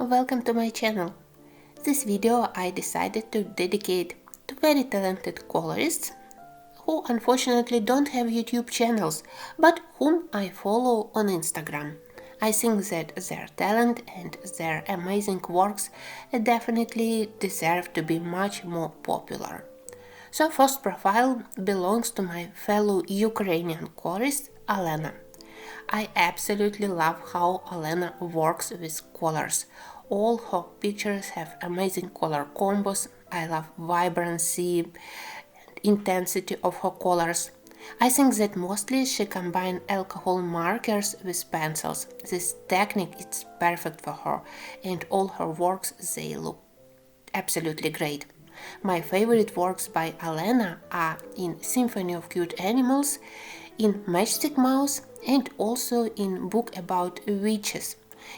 welcome to my channel. This video I decided to dedicate to very talented colorists who unfortunately don't have YouTube channels, but whom I follow on Instagram. I think that their talent and their amazing works definitely deserve to be much more popular. So first profile belongs to my fellow Ukrainian colorist Alena. I absolutely love how Alena works with colors. All her pictures have amazing color combos. I love vibrancy and intensity of her colors. I think that mostly she combines alcohol markers with pencils. This technique is perfect for her, and all her works they look absolutely great. My favorite works by Alena are in Symphony of Cute Animals, in Matchstick Mouse, and also in book about witches.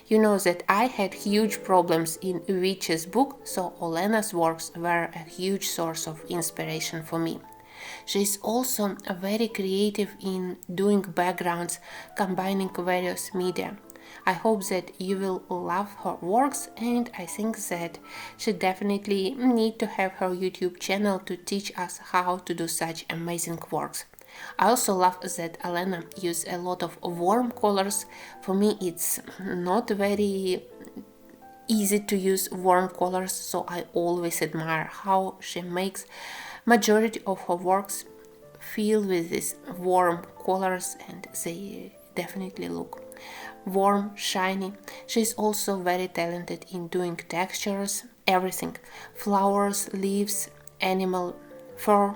You know that I had huge problems in witches book, so Alena's works were a huge source of inspiration for me. She is also very creative in doing backgrounds, combining various media. I hope that you will love her works, and I think that she definitely need to have her YouTube channel to teach us how to do such amazing works. I also love that Alena uses a lot of warm colors. For me it's not very easy to use warm colors, so I always admire how she makes majority of her works feel with these warm colors, and they definitely look warm, shiny. She's also very talented in doing textures, everything: flowers, leaves, animal, fur,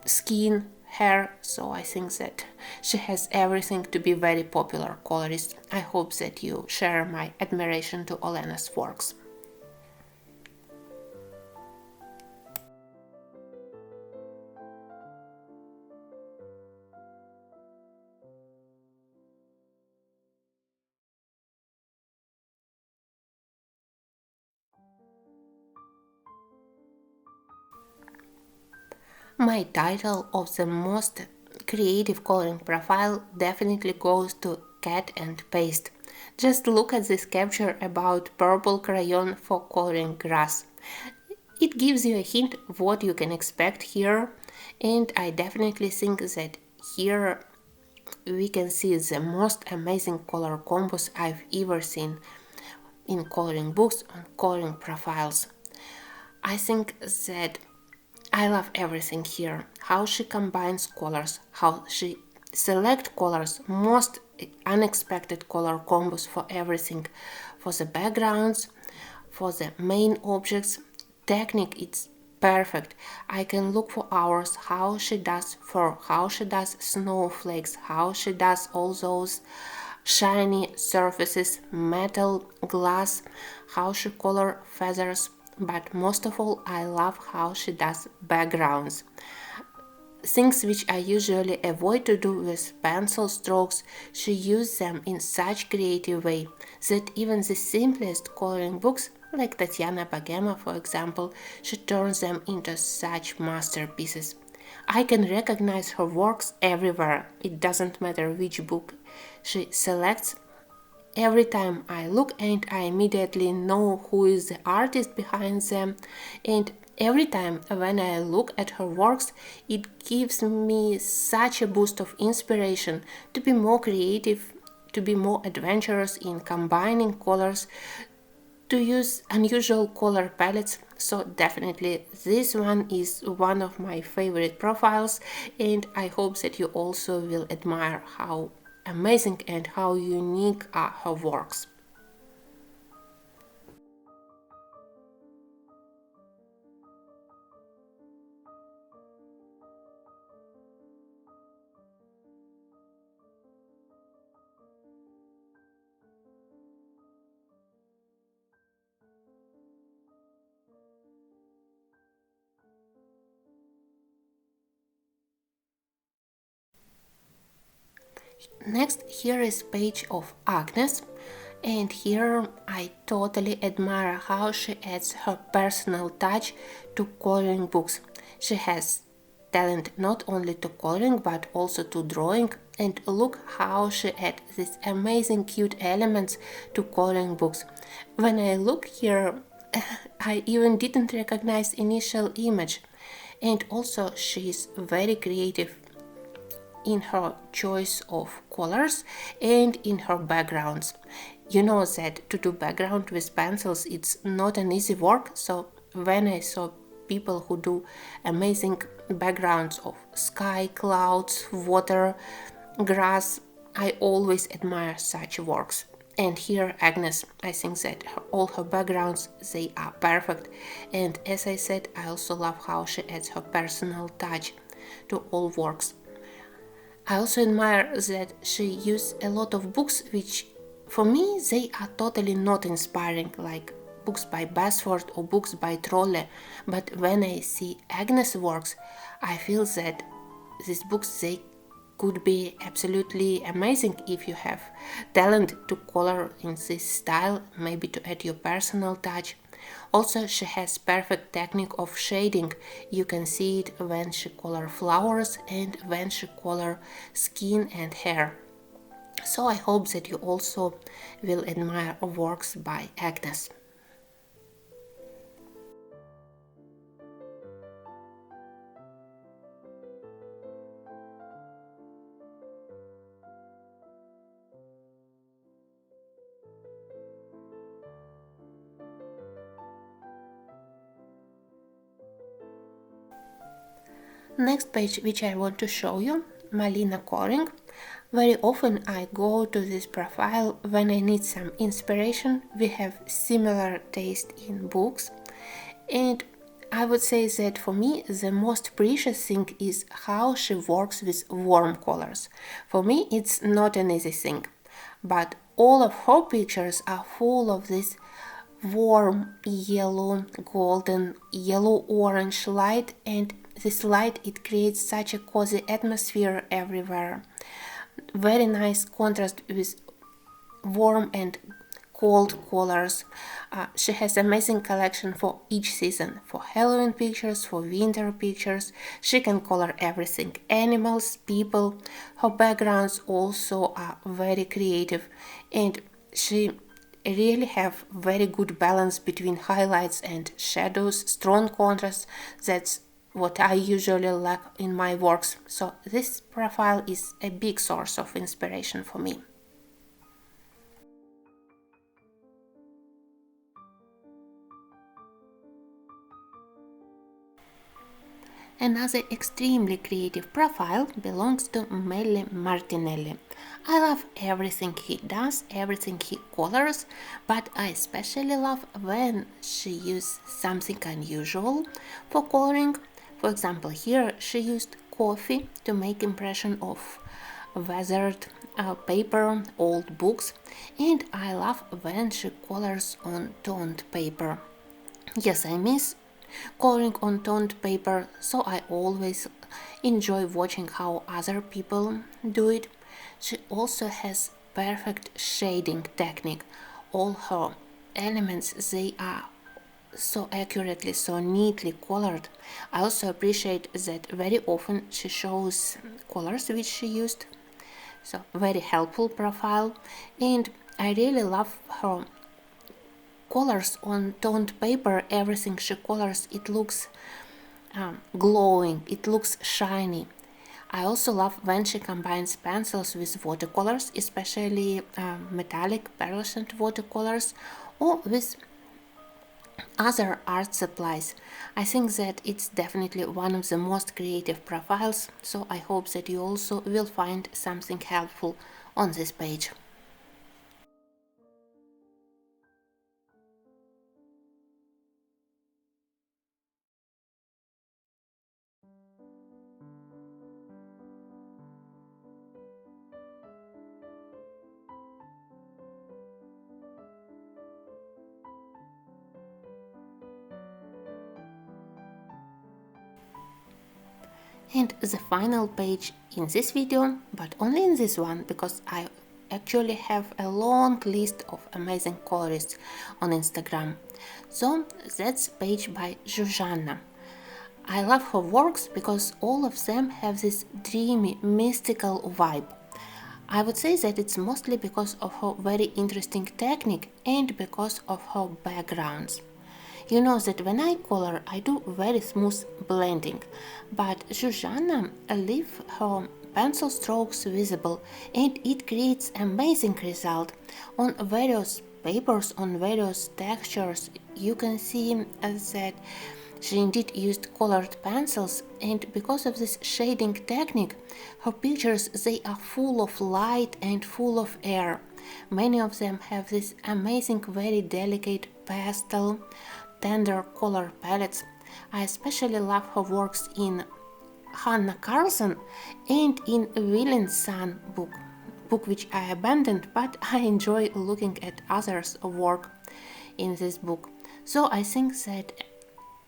skin, hair. So I think that she has everything to be very popular colorist. I hope that you share my admiration to Alena's works. My title of the most creative coloring profile definitely goes to Cat and Paste. Just look at this capture about purple crayon for coloring grass. It gives you a hint of what you can expect here, and I definitely think that here we can see the most amazing color combos I've ever seen in coloring books and coloring profiles. I think that I love everything here. How she combines colors, how she selects colors, most unexpected color combos for everything, for the backgrounds, for the main objects. Technique it's perfect. I can look for hours how she does fur, how she does snowflakes, how she does all those shiny surfaces, metal, glass, how she color feathers. But most of all, I love how she does backgrounds. Things which I usually avoid to do with pencil strokes, she uses them in such creative way that even the simplest coloring books, like Tatiana Bogema for example, she turns them into such masterpieces. I can recognize her works everywhere. It doesn't matter which book she selects. Every time I look and I immediately know who is the artist behind them, and every time when I look at her works it gives me such a boost of inspiration to be more creative, to be more adventurous in combining colors, to use unusual color palettes. So definitely this one is one of my favorite profiles, and I hope that you also will admire how amazing and how unique are her works. Next, here is page of Agnes, and here I totally admire how she adds her personal touch to coloring books. She has talent not only to coloring but also to drawing, and look how she adds these amazing cute elements to coloring books. When I look here, I even didn't recognize initial image. And also she is very creative in her choice of colors and in her backgrounds. You know that to do background with pencils it's not an easy work, so when I saw people who do amazing backgrounds of sky, clouds, water, grass, I always admire such works. And here Agnes, I think that all her backgrounds, they are perfect, and as I said, I also love how she adds her personal touch to all works. I also admire that she uses a lot of books which for me they are totally not inspiring, like books by Basford or books by Trolle, but when I see Agnes' works, I feel that these books they could be absolutely amazing if you have talent to color in this style, maybe to add your personal touch. Also, she has perfect technique of shading. You can see it when she color flowers and when she color skin and hair. So I hope that you also will admire works by Agnes. Next page which I want to show you, Malina coloring. Very often I go to this profile when I need some inspiration. We have similar taste in books, and I would say that for me the most precious thing is how she works with warm colors. For me it's not an easy thing, but all of her pictures are full of this warm yellow, golden, yellow-orange light, and this light it creates such a cozy atmosphere everywhere. Very nice contrast with warm and cold colors. She has amazing collection for each season, for Halloween pictures, for winter pictures. She can color everything, animals, people. Her backgrounds also are very creative, and she really have very good balance between highlights and shadows, strong contrast. That's what I usually lack in my works, so this profile is a big source of inspiration for me. Another extremely creative profile belongs to Melle Martinelli. I love everything he does, everything he colors, but I especially love when she uses something unusual for coloring. For example, here she used coffee to make impression of weathered paper, old books, and I love when she colors on toned paper. Yes, I miss coloring on toned paper, so I always enjoy watching how other people do it. She also has perfect shading technique. All her elements they are so accurately, so neatly colored. I also appreciate that very often she shows colors which she used. So very helpful profile, and I really love her colors on toned paper. Everything she colors it looks glowing, it looks shiny. I also love when she combines pencils with watercolors, especially metallic pearlescent watercolors, or with other art supplies. I think that it's definitely one of the most creative profiles, so I hope that you also will find something helpful on this page. And the final page in this video, but only in this one, because I actually have a long list of amazing colorists on Instagram. So that's page by Zuzanna. I love her works because all of them have this dreamy, mystical vibe. I would say that it's mostly because of her very interesting technique and because of her backgrounds. You know that when I color, I do very smooth blending, but Zuzanna leaves her pencil strokes visible and it creates amazing result. On various papers, on various textures, you can see that she indeed used colored pencils, and because of this shading technique, her pictures they are full of light and full of air. Many of them have this amazing, very delicate pastel, tender color palettes. I especially love her works in Hannah Carlson and in Willen's Son book which I abandoned, but I enjoy looking at others' work in this book. So I think that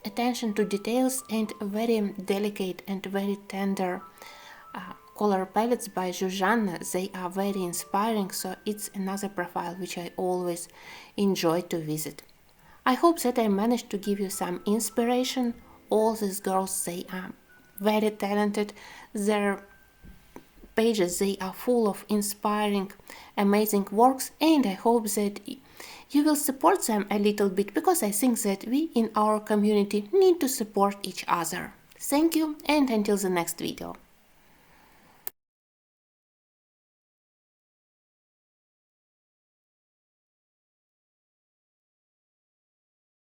attention to details and very delicate and very tender color palettes by Zuzanna, they are very inspiring, so it's another profile which I always enjoy to visit. I hope that I managed to give you some inspiration. All these girls, they are very talented. Their pages, they are full of inspiring, amazing works, and I hope that you will support them a little bit, because I think that we in our community need to support each other. Thank you, and until the next video.